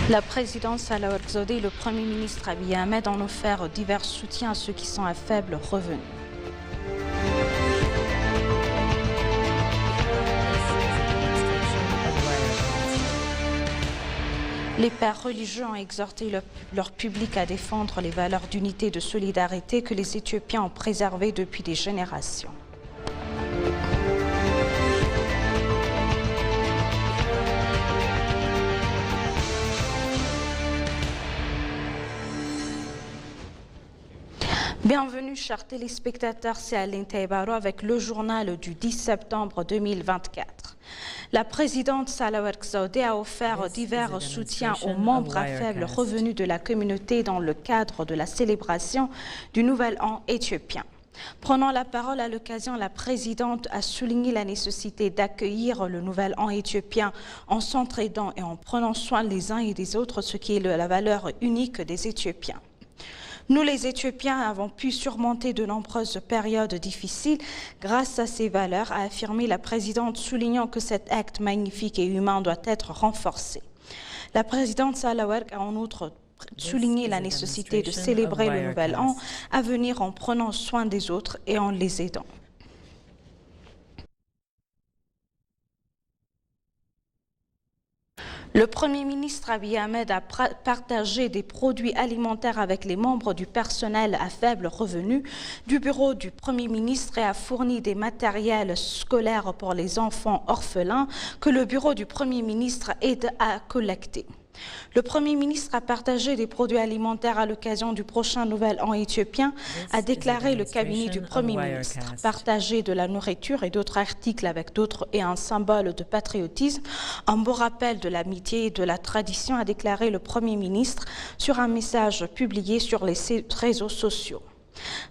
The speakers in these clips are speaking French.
La présidente Salah Work Zewde et le Premier ministre Abiy Ahmed ont offert divers soutiens à ceux qui sont à faible revenu. Les pères religieux ont exhorté leur public à défendre les valeurs d'unité et de solidarité que les Éthiopiens ont préservées depuis des générations. Bienvenue chers téléspectateurs, c'est Aline Taïbaro avec le journal du 10 septembre 2024. La présidente Salah Work Zewde a offert divers soutiens aux membres à faible revenu de la communauté dans le cadre de la célébration du Nouvel An éthiopien. Prenant la parole à l'occasion, la présidente a souligné la nécessité d'accueillir le Nouvel An éthiopien en s'entraidant et en prenant soin les uns et des autres, ce qui est la valeur unique des Éthiopiens. Nous, les Éthiopiens, avons pu surmonter de nombreuses périodes difficiles grâce à ces valeurs, a affirmé la présidente, soulignant que cet acte magnifique et humain doit être renforcé. La présidente Salah Work a en outre souligné la nécessité de célébrer le Nouvel An à venir en prenant soin des autres et en les aidant. Le Premier ministre Abiy Ahmed a partagé des produits alimentaires avec les membres du personnel à faible revenu du bureau du Premier ministre et a fourni des matériels scolaires pour les enfants orphelins que le bureau du Premier ministre aide à collecter. Le Premier ministre a partagé des produits alimentaires à l'occasion du prochain Nouvel An éthiopien, a déclaré le cabinet du Premier ministre. Partager de la nourriture et d'autres articles avec d'autres est un symbole de patriotisme, un beau rappel de l'amitié et de la tradition, a déclaré le Premier ministre sur un message publié sur les réseaux sociaux.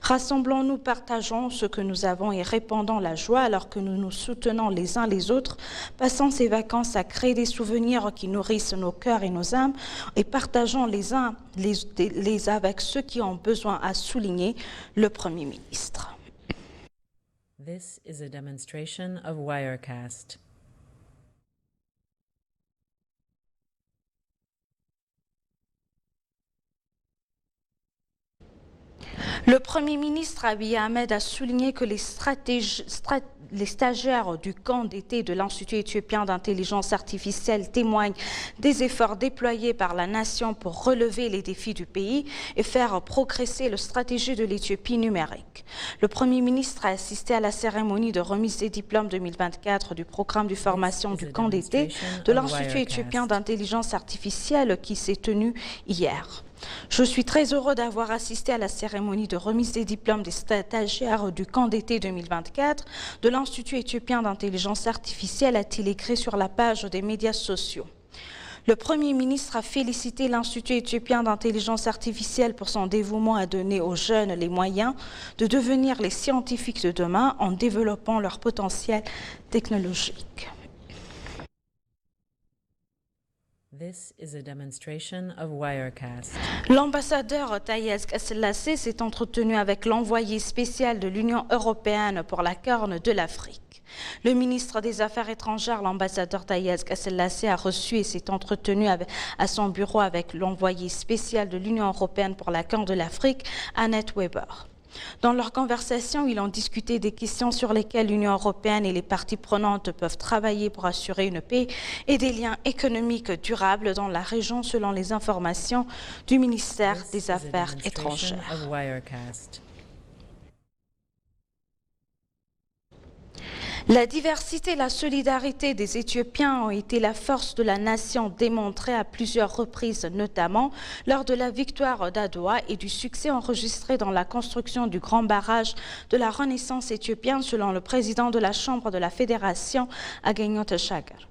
Rassemblons-nous, partageons ce que nous avons et répandons la joie alors que nous nous soutenons les uns les autres. Passons ces vacances à créer des souvenirs qui nourrissent nos cœurs et nos âmes et partageons les uns les avec ceux qui ont besoin, a souligné le Premier ministre. This is a demonstration of Wirecast. Le Premier ministre Abiy Ahmed a souligné que les stagiaires du camp d'été de l'Institut éthiopien d'intelligence artificielle témoignent des efforts déployés par la nation pour relever les défis du pays et faire progresser la stratégie de l'Éthiopie numérique. Le Premier ministre a assisté à la cérémonie de remise des diplômes 2024 du programme de formation du camp d'été de l'Institut éthiopien d'intelligence artificielle qui s'est tenue hier. Je suis très heureux d'avoir assisté à la cérémonie de remise des diplômes des stagiaires du camp d'été 2024 de l'Institut éthiopien d'intelligence artificielle, a-t-il écrit sur la page des médias sociaux. Le Premier ministre a félicité l'Institut éthiopien d'intelligence artificielle pour son dévouement à donner aux jeunes les moyens de devenir les scientifiques de demain en développant leur potentiel technologique. This is a demonstration of Wirecast. L'ambassadeur Taye Asselassie s'est entretenu avec l'envoyé spécial de l'Union européenne pour la Corne de l'Afrique. Le ministre des Affaires étrangères, l'ambassadeur Taye Asselassie, a reçu et s'est entretenu à son bureau avec l'envoyé spécial de l'Union européenne pour la Corne de l'Afrique, Annette Weber. Dans leur conversation, ils ont discuté des questions sur lesquelles l'Union européenne et les parties prenantes peuvent travailler pour assurer une paix et des liens économiques durables dans la région, selon les informations du ministère des Affaires étrangères. La diversité et la solidarité des Éthiopiens ont été la force de la nation démontrée à plusieurs reprises, notamment lors de la victoire d'Adoua et du succès enregistré dans la construction du grand barrage de la Renaissance éthiopienne, selon le président de la Chambre de la Fédération, Agagnon Teshagir.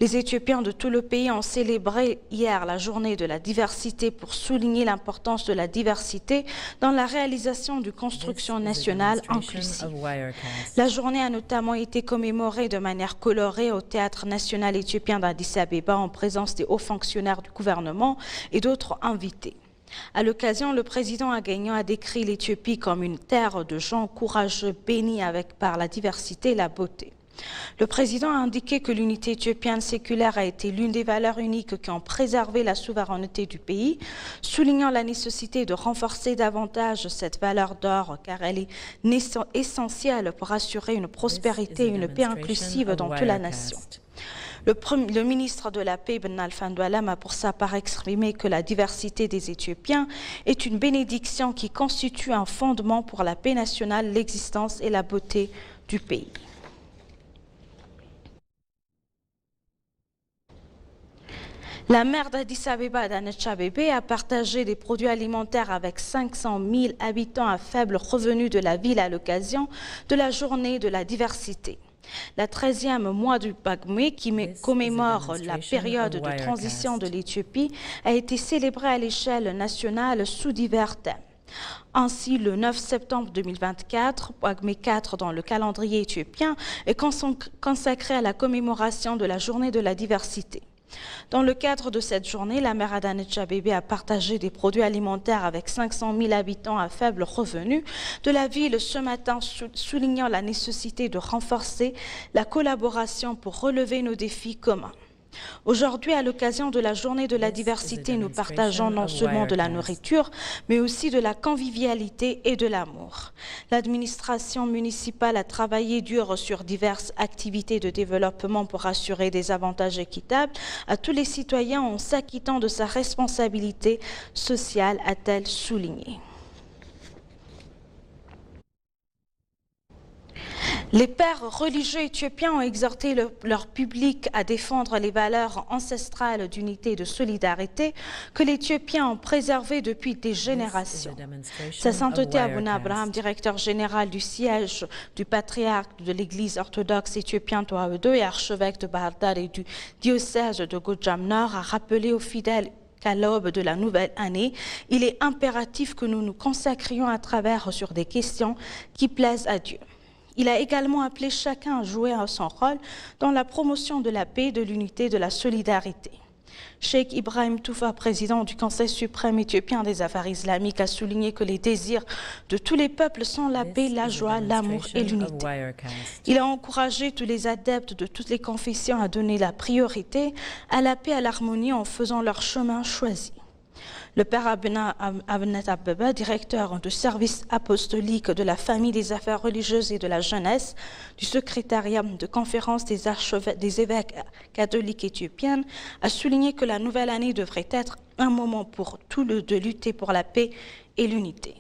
Les Éthiopiens de tout le pays ont célébré hier la journée de la diversité pour souligner l'importance de la diversité dans la réalisation d'une construction nationale inclusive. La journée a notamment été commémorée de manière colorée au Théâtre national éthiopien d'Addis Abeba en présence des hauts fonctionnaires du gouvernement et d'autres invités. À l'occasion, le président Agagnon a décrit l'Éthiopie comme une terre de gens courageux bénis par la diversité et la beauté. Le président a indiqué que l'unité éthiopienne séculaire a été l'une des valeurs uniques qui ont préservé la souveraineté du pays, soulignant la nécessité de renforcer davantage cette valeur d'or car elle est essentielle pour assurer une prospérité et une paix inclusive dans toute la nation. Le ministre de la Paix, Ben Alfandoualam, a pour sa part exprimé que la diversité des Éthiopiens est une bénédiction qui constitue un fondement pour la paix nationale, l'existence et la beauté du pays. La maire d'Addis Abeba, Adanej Abebe, a partagé des produits alimentaires avec 500 000 habitants à faible revenu de la ville à l'occasion de la journée de la diversité. La 13e mois du Bagmé, qui commémore la période de transition de l'Éthiopie, a été célébrée à l'échelle nationale sous divers thèmes. Ainsi, le 9 septembre 2024, Bagmé 4 dans le calendrier éthiopien, est consacré à la commémoration de la journée de la diversité. Dans le cadre de cette journée, la maire Adanej Abebe a partagé des produits alimentaires avec 500 000 habitants à faible revenu de la ville ce matin, soulignant la nécessité de renforcer la collaboration pour relever nos défis communs. Aujourd'hui, à l'occasion de la journée de la diversité, nous partageons non seulement de la nourriture, mais aussi de la convivialité et de l'amour. L'administration municipale a travaillé dur sur diverses activités de développement pour assurer des avantages équitables à tous les citoyens en s'acquittant de sa responsabilité sociale, a-t-elle souligné. Les pères religieux éthiopiens ont exhorté leur public à défendre les valeurs ancestrales d'unité et de solidarité que les Éthiopiens ont préservées depuis des générations. Sa sainteté Abouna Abraham, directeur général du siège du patriarche de l'Église orthodoxe éthiopienne Twawedo et archevêque de Bahar Dar et du diocèse de Gojam Nord, a rappelé aux fidèles qu'à l'aube de la nouvelle année, il est impératif que nous nous consacrions à travers sur des questions qui plaisent à Dieu. Il a également appelé chacun à jouer son rôle dans la promotion de la paix, de l'unité, de la solidarité. Cheikh Ibrahim Toufa, président du Conseil suprême éthiopien des affaires islamiques, a souligné que les désirs de tous les peuples sont la paix, la joie, l'amour et l'unité. Il a encouragé tous les adeptes de toutes les confessions à donner la priorité à la paix et à l'harmonie en faisant leur chemin choisi. Le père Abenet Abeba, directeur du service apostolique de la famille des affaires religieuses et de la jeunesse, du secrétariat de conférence des évêques catholiques éthiopiens, a souligné que la nouvelle année devrait être un moment pour tout de lutter pour la paix et l'unité.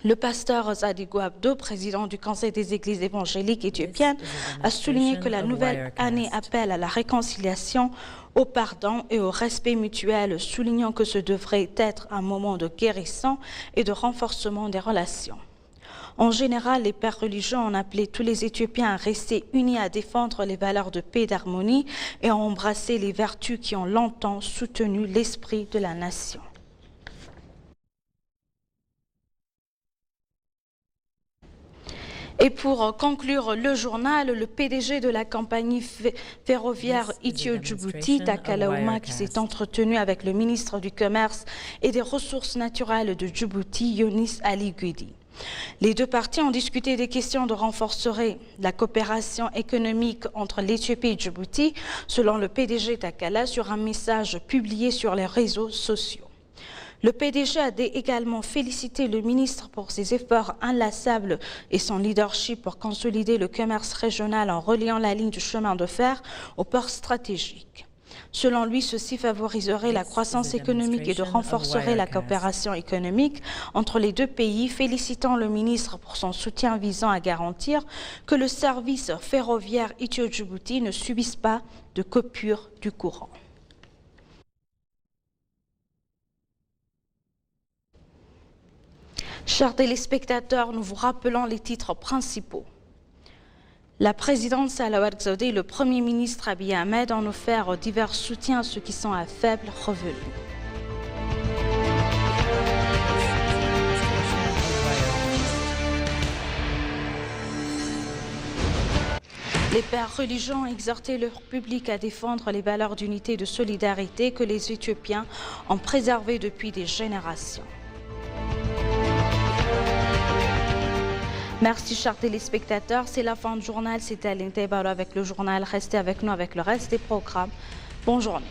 Le pasteur Zadigou Abdo, président du Conseil des églises évangéliques éthiopiennes, a souligné que la nouvelle année appelle à la réconciliation, au pardon et au respect mutuel, soulignant que ce devrait être un moment de guérison et de renforcement des relations. En général, les pères religieux ont appelé tous les Éthiopiens à rester unis à défendre les valeurs de paix et d'harmonie et à embrasser les vertus qui ont longtemps soutenu l'esprit de la nation. Et pour conclure le journal, le PDG de la compagnie ferroviaire Ethio-Djibouti, Takala Ouma, qui s'est entretenu avec le ministre du Commerce et des Ressources naturelles de Djibouti, Yonis Ali Guidi. Les deux parties ont discuté des questions de renforcer la coopération économique entre l'Éthiopie et Djibouti, selon le PDG Takala, sur un message publié sur les réseaux sociaux. Le PDG a également félicité le ministre pour ses efforts inlassables et son leadership pour consolider le commerce régional en reliant la ligne du chemin de fer au port stratégique. Selon lui, ceci favoriserait la croissance économique et de renforcerait la coopération économique entre les deux pays, félicitant le ministre pour son soutien visant à garantir que le service ferroviaire Ethio-Djibouti ne subisse pas de coupure du courant. Chers téléspectateurs, nous vous rappelons les titres principaux. La présidente Sahle-Work Zewde et le Premier ministre Abiy Ahmed ont offert divers soutiens à ceux qui sont à faible revenu. Les pères religieux ont exhorté leur public à défendre les valeurs d'unité et de solidarité que les Éthiopiens ont préservées depuis des générations. Merci chers téléspectateurs, c'est la fin du journal, c'était Aline Taïbaro avec le journal, restez avec nous avec le reste des programmes. Bonne journée.